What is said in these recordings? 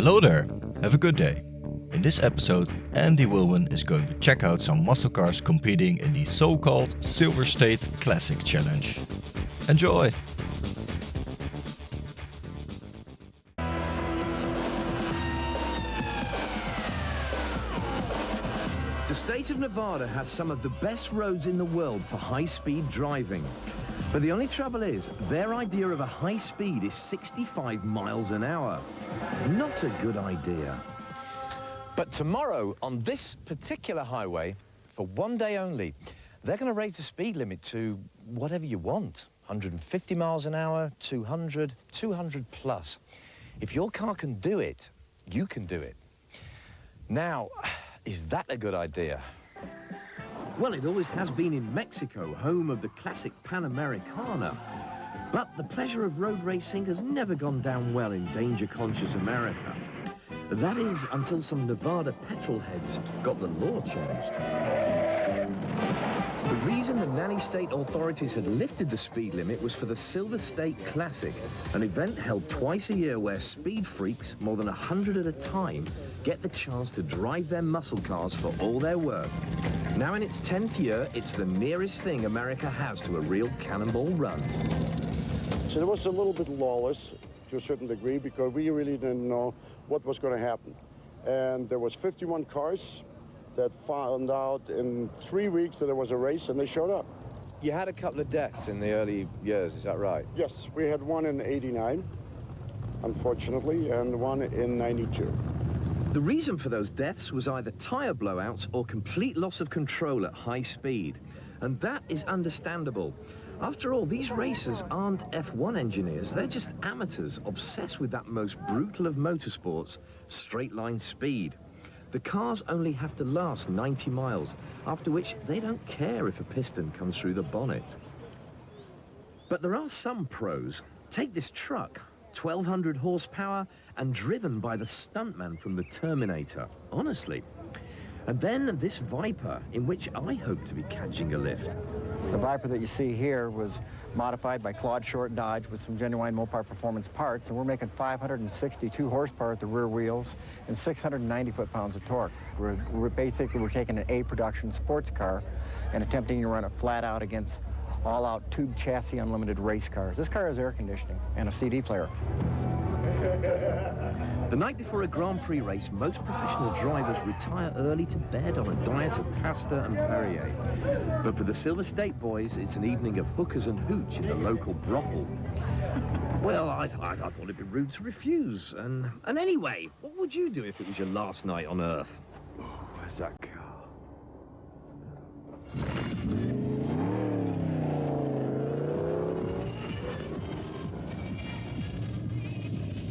Hello there, have a good day. In this episode, Andy Wilman is going to check out some muscle cars competing in the so-called Silver State Classic Challenge. Enjoy! The state of Nevada has some of the best roads in the world for high-speed driving. But the only trouble is, their idea of a high speed is 65 miles an hour. Not a good idea. But tomorrow, on this particular highway, for one day only, they're going to raise the speed limit to whatever you want. 150 miles an hour, 200, 200 plus. If your car can do it, you can do it. Now, is that a good idea? Well, it always has been in Mexico, home of the classic Panamericana. But the pleasure of road racing has never gone down well in danger-conscious America. That is, until some Nevada petrol heads got the law changed. The reason the nanny state authorities had lifted the speed limit was for the Silver State Classic, an event held twice a year where speed freaks, more than 100 at a time, get the chance to drive their muscle cars for all they're worth. Now in its 10th year, it's the nearest thing America has to a real cannonball run. So it was a little bit lawless to a certain degree because we really didn't know what was going to happen. And there was 51 cars that found out in 3 weeks that there was a race, and they showed up. You had a couple of deaths in the early years, is that right? Yes, we had one in '89, unfortunately, and one in '92. The reason for those deaths was either tire blowouts or complete loss of control at high speed. And that is understandable. After all, these racers aren't F1 engineers, they're just amateurs obsessed with that most brutal of motorsports, straight-line speed. The cars only have to last 90 miles, after which they don't care if a piston comes through the bonnet. But there are some pros. Take this truck, 1,200 horsepower and driven by the stuntman from the Terminator, honestly. And then this Viper, in which I hope to be catching a lift. The Viper that you see here was modified by Claude Short Dodge with some genuine Mopar Performance parts, and we're making 562 horsepower at the rear wheels and 690 foot-pounds of torque. We're taking an A production sports car and attempting to run it flat out against all-out tube chassis unlimited race cars. This car has air conditioning and a CD player. The night before a Grand Prix race, most professional drivers retire early to bed on a diet of pasta and Perrier. But for the Silver State boys, it's an evening of hookers and hooch in the local brothel. Well, I thought it'd be rude to refuse. And anyway, what would you do if it was your last night on Earth? Oh, where's that car?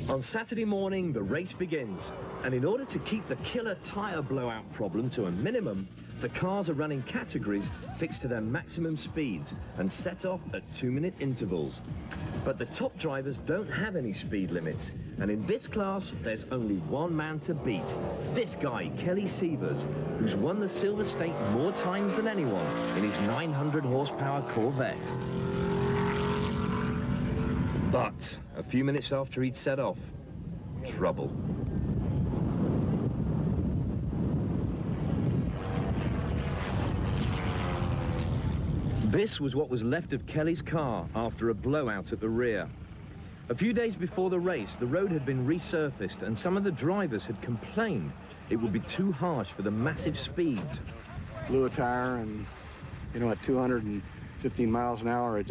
On Saturday morning, the race begins, and in order to keep the killer tire blowout problem to a minimum, the cars are running categories fixed to their maximum speeds and set off at 2-minute intervals. But the top drivers don't have any speed limits, and in this class, there's only one man to beat. This guy, Kelly Sievers, who's won the Silver State more times than anyone in his 900 horsepower Corvette. But a few minutes after he'd set off, trouble. This was what was left of Kelly's car after a blowout at the rear. A few days before the race, the road had been resurfaced and some of the drivers had complained it would be too harsh for the massive speeds. Blew a tire, and at 215 miles an hour,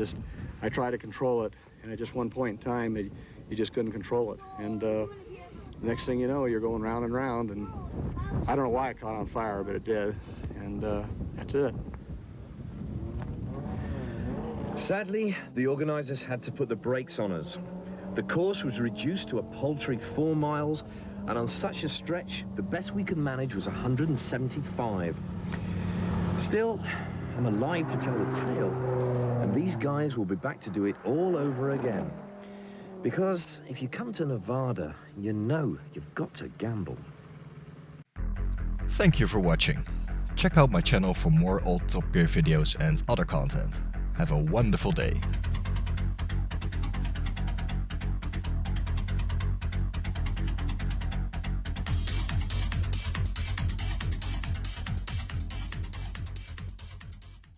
I tried to control it, and at just one point in time, you just couldn't control it. And the next thing you know, you're going round and round, and I don't know why it caught on fire, but it did, and that's it. Sadly, the organizers had to put the brakes on us. The course was reduced to a paltry 4 miles, and on such a stretch, the best we could manage was 175. Still, I'm alive to tell the tale, and these guys will be back to do it all over again. Because if you come to Nevada, you know you've got to gamble. Thank you for watching. Check out my channel for more old Top Gear videos and other content. Have a wonderful day.